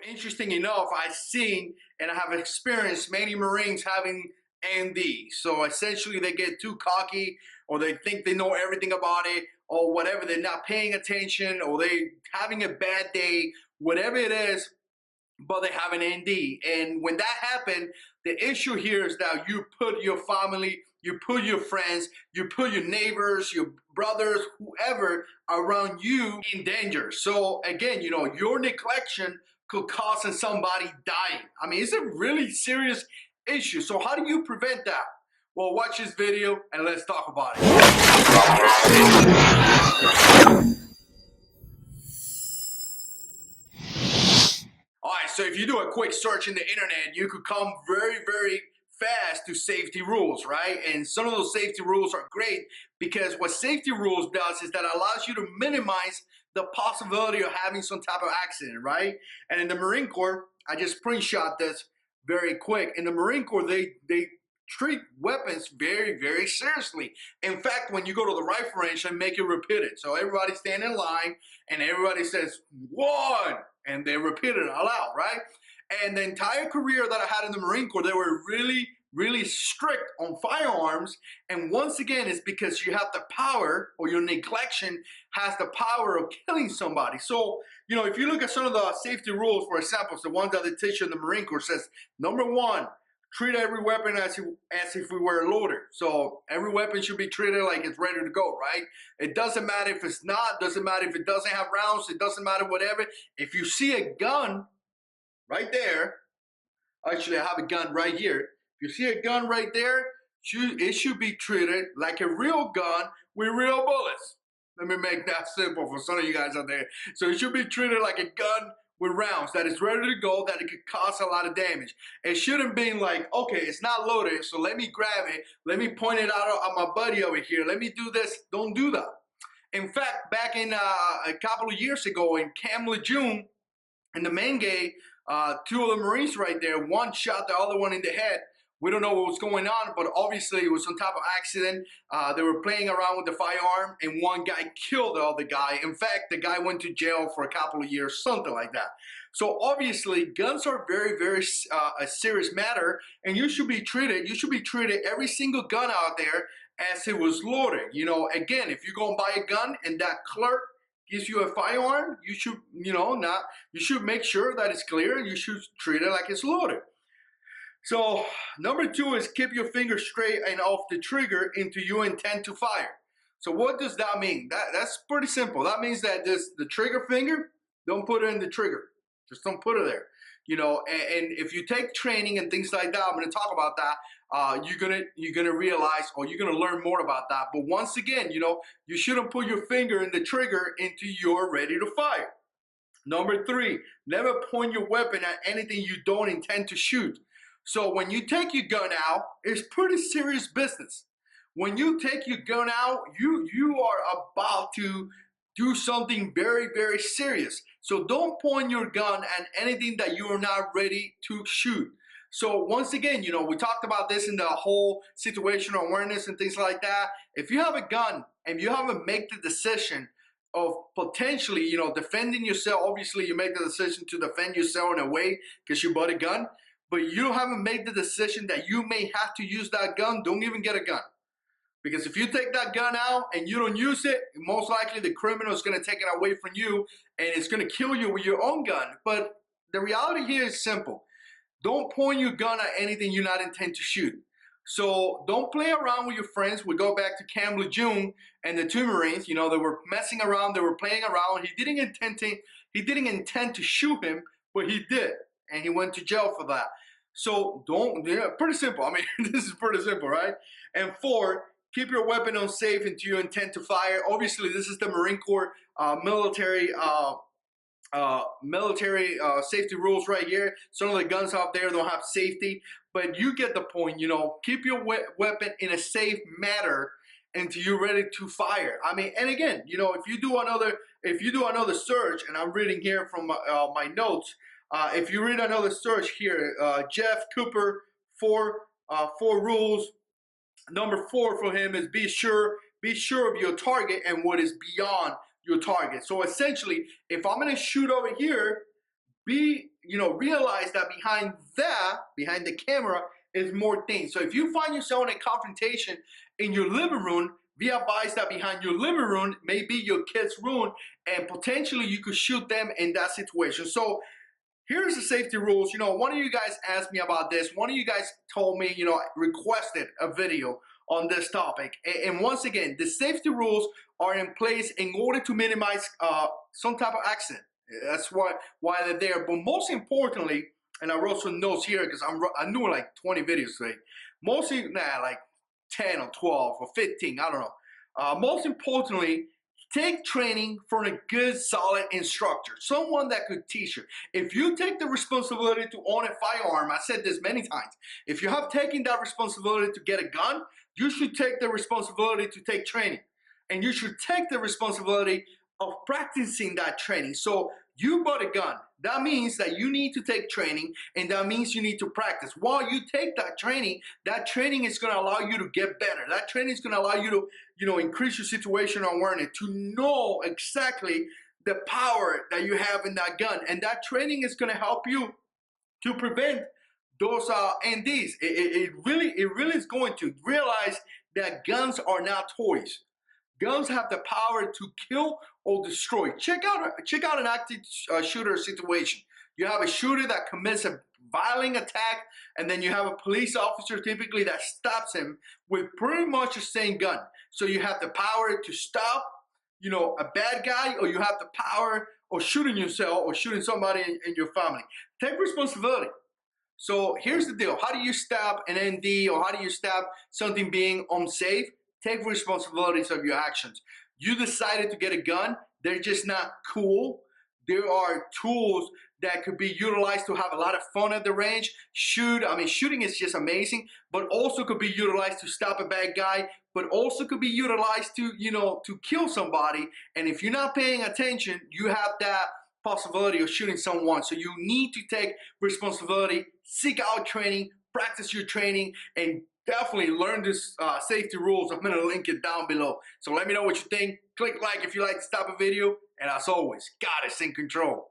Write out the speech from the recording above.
interesting enough, I've seen and I have experienced many Marines having ND. So essentially they get too cocky, or they think they know everything about it, or whatever. They're not paying attention, or they having a bad day, whatever it is, but they have an ND. And when that happened, the issue here is that you put your family, you put your friends, you put your neighbors, your brothers, whoever around you in danger. So again, your neglection could cause somebody dying. I mean, it's a really serious issue. So how do you prevent that? Well, watch this video and let's talk about it. All right, so if you do a quick search in the internet, you could come very, very fast to safety rules, right? And some of those safety rules are great because what safety rules does is that allows you to minimize the possibility of having some type of accident, right? And in the Marine Corps, I just screenshot this very quick. In the Marine Corps, they treat weapons very, very seriously. In fact, when you go to the rifle range, they make it repeated. So everybody stand in line and everybody says, 1, and they repeat it all out, right? And the entire career that I had in the Marine Corps, they were really, really strict on firearms. And once again, it's because you have the power, or your neglection has the power of killing somebody. So, if you look at some of the safety rules, for example, the ones that they teach you in the Marine Corps says, number 1, treat every weapon as if we were loaded. So every weapon should be treated like it's ready to go, right? It doesn't matter if it's not, doesn't matter if it doesn't have rounds, it doesn't matter whatever. If you see a gun right there, actually I have a gun right here. If you see a gun right there, it should be treated like a real gun with real bullets. Let me make that simple for some of you guys out there. So it should be treated like a gun with rounds that is ready to go, that it could cause a lot of damage. It shouldn't be like, okay, it's not loaded, so let me grab it, let me point it out at my buddy over here, let me do this. Don't do that. In fact, back in a couple of years ago in Camp Lejeune, in the main gate, 2 of the Marines right there, one shot the other one in the head. We don't know what was going on, but obviously it was some type of accident. They were playing around with the firearm, and one guy killed the other guy. In fact, the guy went to jail for a couple of years, something like that. So obviously, guns are very, very a serious matter, and you should be treated every single gun out there as it was loaded. Again, if you go and buy a gun and that clerk gives you a firearm, you should, you should make sure that it's clear, and you should treat it like it's loaded. So number 2 is keep your finger straight and off the trigger until you intend to fire. So what does that mean? That's pretty simple. That means that the trigger finger, don't put it in the trigger. Just don't put it there. And if you take training and things like that, I'm going to talk about that. You're gonna realize, or you're gonna learn more about that. But once again, you shouldn't put your finger in the trigger until you're ready to fire. Number 3, never point your weapon at anything you don't intend to shoot. So when you take your gun out, it's pretty serious business. When you take your gun out, you are about to do something very, very serious. So don't point your gun at anything that you are not ready to shoot. So once again, we talked about this in the whole situational awareness and things like that. If you have a gun and you haven't made the decision of potentially, defending yourself, obviously you make the decision to defend yourself in a way because you bought a gun, but you haven't made the decision that you may have to use that gun, don't even get a gun. Because if you take that gun out and you don't use it, most likely the criminal is going to take it away from you and it's going to kill you with your own gun. But the reality here is simple. Don't point your gun at anything you not intend to shoot. So don't play around with your friends. We go back to Camp Lejeune and the 2 Marines, they were messing around, they were playing around. He didn't intend to shoot him, but he did. And he went to jail for that. So pretty simple. I mean, this is pretty simple, right? And 4, keep your weapon unsafe until you intend to fire. Obviously, this is the Marine Corps military safety rules right here. Some of the guns out there don't have safety, but you get the point. Keep your weapon in a safe manner until you're ready to fire. I mean, and again, if you do another search, and I'm reading here from my notes. If you read another search here, Jeff Cooper, 4 rules. Number 4 for him is be sure of your target and what is beyond your target. So essentially, if I'm going to shoot over here, be realize that behind the camera is more things. So if you find yourself in a confrontation in your living room, be advised that behind your living room may be your kid's room, and potentially you could shoot them in that situation. So here's the safety rules. One of you guys asked me about this. One of you guys told me, requested a video on this topic. And once again, the safety rules are in place in order to minimize some type of accident. That's why they're there. But most importantly, and I wrote some notes here because I'm doing like 20 videos today. Mostly, like 10 or 12 or 15, I don't know. Most importantly, take training from a good, solid instructor, someone that could teach you. If you take the responsibility to own a firearm, I said this many times, if you have taken that responsibility to get a gun, you should take the responsibility to take training. And you should take the responsibility of practicing that training. So you bought a gun. That means that you need to take training, and that means you need to practice. While you take that training is going to allow you to get better. That training is going to allow you to, increase your situational awareness, to know exactly the power that you have in that gun. And that training is going to help you to prevent those NDs. It really is going to realize that guns are not toys. Guns have the power to kill or destroy. Check out an active shooter situation. You have a shooter that commits a violent attack, and then you have a police officer typically that stops him with pretty much the same gun. So you have the power to stop, a bad guy, or you have the power of shooting yourself or shooting somebody in your family. Take responsibility. So here's the deal. How do you stop an ND, or how do you stop something being unsafe? Take responsibilities of your actions. You decided to get a gun. They're just not cool. There are tools that could be utilized to have a lot of fun at the range. Shooting is just amazing, but also could be utilized to stop a bad guy, but also could be utilized to, to kill somebody. And if you're not paying attention, you have that possibility of shooting someone. So you need to take responsibility, seek out training, practice your training, and definitely learn this safety rules. I'm going to link it down below. So let me know what you think. Click like if you like to stop a video. And as always, God is in control.